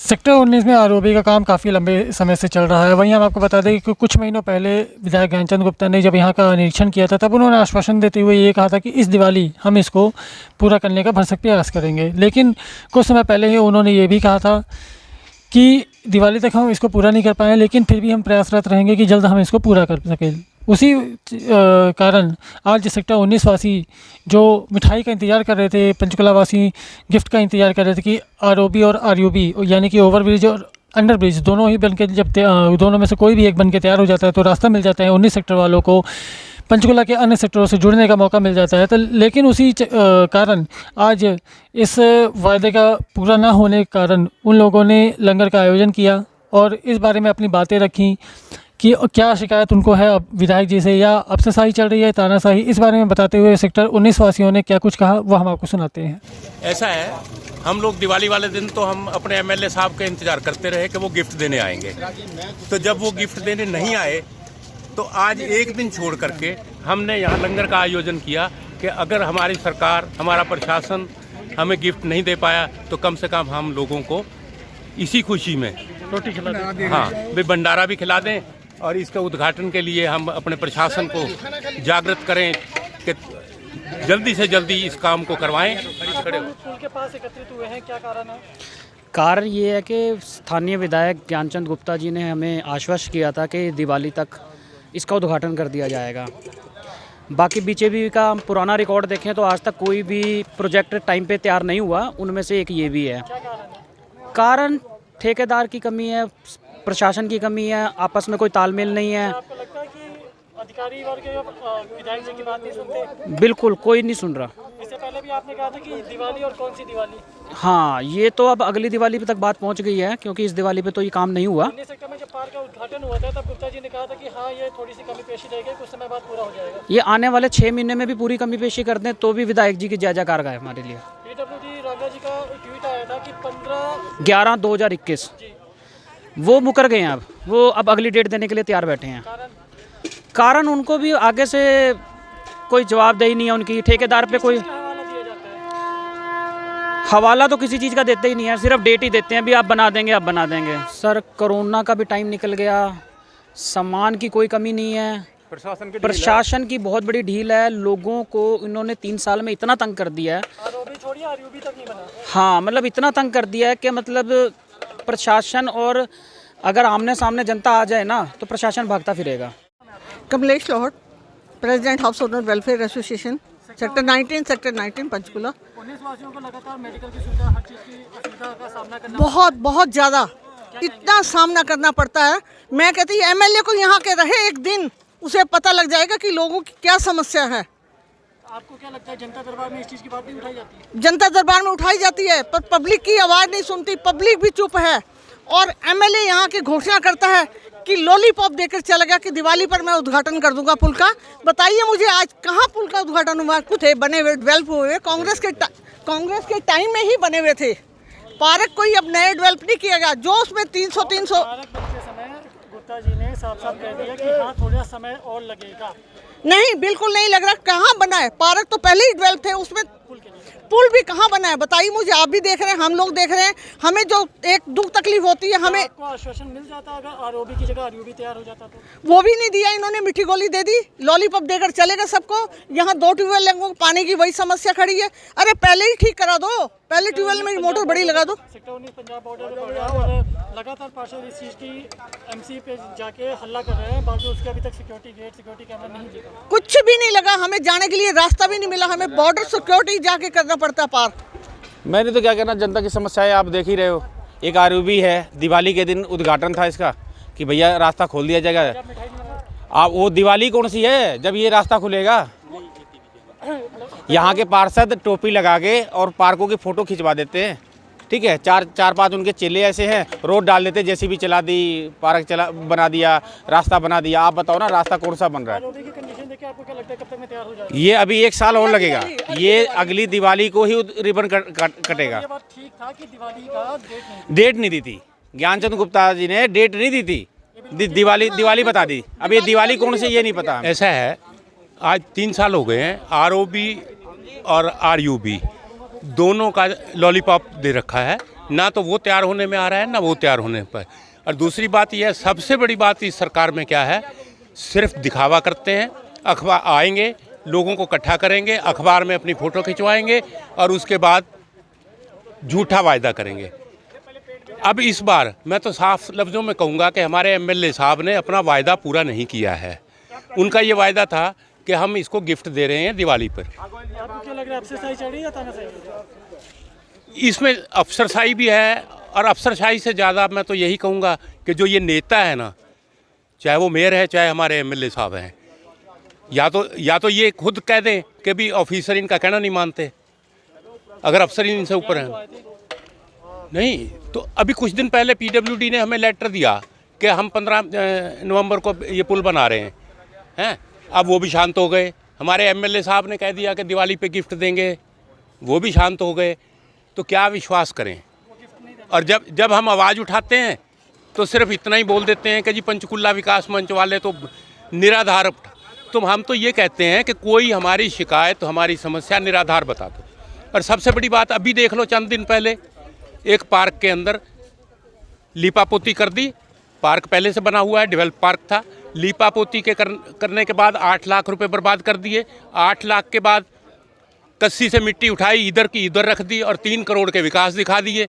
Sector 19 में ROB का काम काफ़ी लंबे समय से चल रहा है। वहीं हम आपको बता दें कि कुछ महीनों पहले विधायक ज्ञानचंद गुप्ता ने जब यहाँ का निरीक्षण किया था, तब उन्होंने आश्वासन देते हुए ये कहा था कि इस दिवाली हम इसको पूरा करने का भरसक प्रयास करेंगे। लेकिन कुछ समय पहले ही उन्होंने ये भी कहा था कि दिवाली तक हम इसको पूरा नहीं कर पाए, लेकिन फिर भी हम प्रयासरत रहेंगे कि जल्द हम इसको पूरा कर सकें। उसी कारण आज सेक्टर 19 वासी जो मिठाई का इंतज़ार कर रहे थे, पंचकुला वासी गिफ्ट का इंतज़ार कर रहे थे कि आरओबी और आरयूबी यानी कि ओवर ब्रिज और अंडर ब्रिज दोनों ही बन के जब दोनों में से कोई भी एक बन के तैयार हो जाता है तो रास्ता मिल जाता है 19 सेक्टर वालों को पंचकुला के अन्य सेक्टरों से जुड़ने का मौका मिल जाता है। तो लेकिन उसी कारण आज इस वायदे का पूरा ना होने के कारण उन लोगों ने लंगर का आयोजन किया और इस बारे में अपनी बातें रखी कि क्या शिकायत उनको है विधायक जी से या अफसरशाही चल रही है, तानाशाही। इस बारे में बताते हुए सेक्टर 19 वासियों ने क्या कुछ कहा वो हम आपको सुनाते हैं। ऐसा है, हम लोग दिवाली वाले दिन तो हम अपने एमएलए साहब का इंतजार करते रहे कि वो गिफ्ट देने आएंगे। तो जब वो गिफ्ट देने नहीं आए तो आज एक दिन छोड़ करके हमने यहाँ लंगर का आयोजन किया कि अगर हमारी सरकार, हमारा प्रशासन हमें गिफ्ट नहीं दे पाया तो कम से कम हम लोगों को इसी खुशी में रोटी खिला दें, हाँ वे भंडारा भी खिला दें और इसका उद्घाटन के लिए हम अपने प्रशासन को जागृत करें कि जल्दी से जल्दी इस काम को करवाएं। पुल के पास एकत्रित हुए हैं, क्या कारण है? कारण ये है कि स्थानीय विधायक ज्ञानचंद गुप्ता जी ने हमें आश्वस्त किया था कि दिवाली तक इसका उद्घाटन कर दिया जाएगा। बाकी बीजेपी का हम पुराना रिकॉर्ड देखें तो आज तक कोई भी प्रोजेक्ट टाइम पे तैयार नहीं हुआ। उनमें से एक ये भी है। कारण ठेकेदार की कमी है, प्रशासन की कमी है, आपस में कोई तालमेल नहीं है। आपको लगता है कि अधिकारी वर्ग विधायक जी की बात नहीं सुनते? बिल्कुल कोई नहीं सुन रहा। इससे पहले भी आपने कहा था कि दिवाली और कौन सी दिवाली? हाँ, ये तो अब अगली दिवाली तक बात पहुंच गई है क्योंकि इस दिवाली पे तो ये काम नहीं हुआ। 19 सेक्टर में जब पार्क का उद्घाटन हुआ था तब गुप्ता जी ने कहा था कि हाँ ये थोड़ी सी कमी पेशी रहेगी, कुछ समय बाद पूरा हो जाएगा। ये आने वाले 6 महीने में भी पूरी कमी पेशी कर दें तो भी विधायक जी की जय जयकार है हमारे लिए। पीडब्ल्यूडी राजा जी का ट्वीट आया था कि 15/11/2021 वो मुकर गए हैं। अब वो अगली डेट देने के लिए तैयार बैठे हैं। कारण उनको भी आगे से कोई जवाबदेही नहीं है उनकी। ठेकेदार पे कोई हवाला तो किसी चीज़ का देते ही नहीं है, सिर्फ डेट ही देते हैं, भी आप बना देंगे, आप बना देंगे। सर कोरोना का भी टाइम निकल गया, सामान की कोई कमी नहीं है, प्रशासन की बहुत बड़ी ढील है। लोगों को इन्होंने 3 साल में इतना तंग कर दिया है, आरयूबी तक नहीं बना। हाँ मतलब इतना तंग कर दिया है कि मतलब प्रशासन और अगर आमने सामने जनता आ जाए ना तो प्रशासन भागता फिरेगा। Kamlesh Lahore, president house owner welfare association, sector 19 Panchkula. 19 वासियों को लगातार मेडिकल की सुविधा, हर चीज़ की असुविधा का सामना करना बहुत ज़्यादा इतना सामना करना पड़ता है। मैं कहती हूँ एमएलए को यहाँ के रहे एक दिन, उसे पता लग जाएगा कि लोगों की क्या समस्या है। आपको क्या लगता है जनता दरबार में इस चीज़ की बात नहीं उठाई जाती है? जनता दरबार में उठाई जाती है पर पब्लिक की आवाज़ नहीं सुनती, पब्लिक भी चुप है। और एमएलए यहाँ की घोषणा करता है कि लॉलीपॉप देकर चला गया कि दिवाली पर मैं उद्घाटन कर दूंगा पुल का। बताइए मुझे आज कहाँ पुल का उद्घाटन हुआ? कुछ है बने हुए, डेवलप हुए, कांग्रेस के टाइम में ही बने हुए थे। पार्क कोई अब नए डेवलप नहीं किया गया जो उसमें 300 पार्क बनते समय गुप्ता जी ने साफ साफ कह दिया कि हाँ थोड़ा समय और लगेगा। नहीं, बिल्कुल नहीं लग रहा। कहाँ बना है? पार्क तो पहले ही डेवलप थे, उसमें पुल भी कहाँ बना है? बताइए मुझे। आप भी देख रहे हैं, हम लोग देख रहे हैं। हमें जो एक दुख तकलीफ होती है, हमें आपको आश्वासन मिल जाता अगर आरओबी की जगह आरयूबी तैयार हो जाता तो? वो भी नहीं दिया इन्होंने, मीठी गोली दे दी, लॉलीपॉप देकर चले गए सबको। यहाँ 2 ट्यूबवेल लगों पानी की वही समस्या खड़ी है। अरे पहले ही ठीक करा दो, पहले ट्यूबवेल में मोटर बड़ी लगा दो। सेक्टर 19 पंजाब बॉर्डर पर पड़ा और लगातार पार्षद इस चीज़ की एमसी पे जाके हल्ला कर रहे हैं, बाकी उसके अभी तक सिक्योरिटी कैमरा नहीं लगा, कुछ भी नहीं लगा। हमें जाने के लिए रास्ता भी नहीं मिला, हमें बॉर्डर सिक्योरिटी जाके करना पड़ता है पार। मैंने तो क्या कहना, जनता की समस्याएं आप देख ही रहे हो। एक आरयूबी है, दिवाली के दिन उद्घाटन था इसका कि भैया रास्ता खोल दिया जाएगा। आप वो दिवाली कौन सी है जब ये रास्ता खुलेगा? यहाँ के पार्षद टोपी लगा के और पार्कों की फ़ोटो खिंचवा देते हैं, ठीक है। 4-5 उनके चेले ऐसे हैं, रोड डाल देते, जैसे भी चला दी, पार्क बना दिया, रास्ता बना दिया। आप बताओ ना रास्ता कौन सा बन रहा है? आपको क्या लगता है कब तक में तैयार हो जाएगा? ये अभी 1 साल और लगेगा। ये अगली दिवाली को ही रिबन कटेगा। ये बात ठीक था कि दिवाली का डेट नहीं दी थी, ज्ञानचंद गुप्ता जी ने डेट नहीं दी थी। दिवाली बता दी। अब ये दिवाली कौन सी ये नहीं पता। ऐसा है, आज 3 साल हो गए हैं, आरओबी और आरयूबी दोनों का लॉलीपॉप दे रखा है ना तो वो तैयार होने में आ रहा है ना वो तैयार होने पर। और दूसरी बात यह, सबसे बड़ी बात इस सरकार में क्या है, सिर्फ दिखावा करते हैं। अखबार आएंगे, लोगों को इकट्ठा करेंगे, अखबार में अपनी फ़ोटो खिंचवाएंगे और उसके बाद झूठा वायदा करेंगे। अब इस बार मैं तो साफ लफ्ज़ों में कहूँगा कि हमारे एमएलए साहब ने अपना वायदा पूरा नहीं किया है। उनका ये वायदा था कि हम इसको गिफ्ट दे रहे हैं दिवाली पर। आपको क्या लग रहा है, अफसरशाही चल रही है या तानाशाही? इसमें अफसरशाही भी है, और अफसरशाही से ज़्यादा मैं तो यही कहूँगा कि जो ये नेता है ना, चाहे वो मेयर है चाहे हमारे एमएलए साहब हैं, या तो ये खुद कह दें कि भी ऑफिसर इनका कहना नहीं मानते, अगर अफसर इनसे ऊपर हैं। नहीं तो अभी कुछ दिन पहले पीडब्ल्यूडी ने हमें लेटर दिया कि हम 15 नवंबर को ये पुल बना रहे हैं। अब वो भी शांत हो गए। हमारे एमएलए साहब ने कह दिया कि दिवाली पे गिफ्ट देंगे, वो भी शांत हो गए। तो क्या विश्वास करें? और जब हम आवाज़ उठाते हैं तो सिर्फ इतना ही बोल देते हैं कि जी पंचकुला विकास मंच वाले तो निराधार। तो हम तो ये कहते हैं कि कोई हमारी शिकायत, हमारी समस्या निराधार बता दो। और सबसे बड़ी बात, अभी देख लो, चंद दिन पहले एक पार्क के अंदर लीपापोती कर दी। पार्क पहले से बना हुआ है, डेवलप पार्क था। लीपापोती के करने के बाद 8 लाख रुपए बर्बाद कर दिए। 8 लाख के बाद कस्सी से मिट्टी उठाई, इधर की इधर रख दी और 3 करोड़ के विकास दिखा दिए।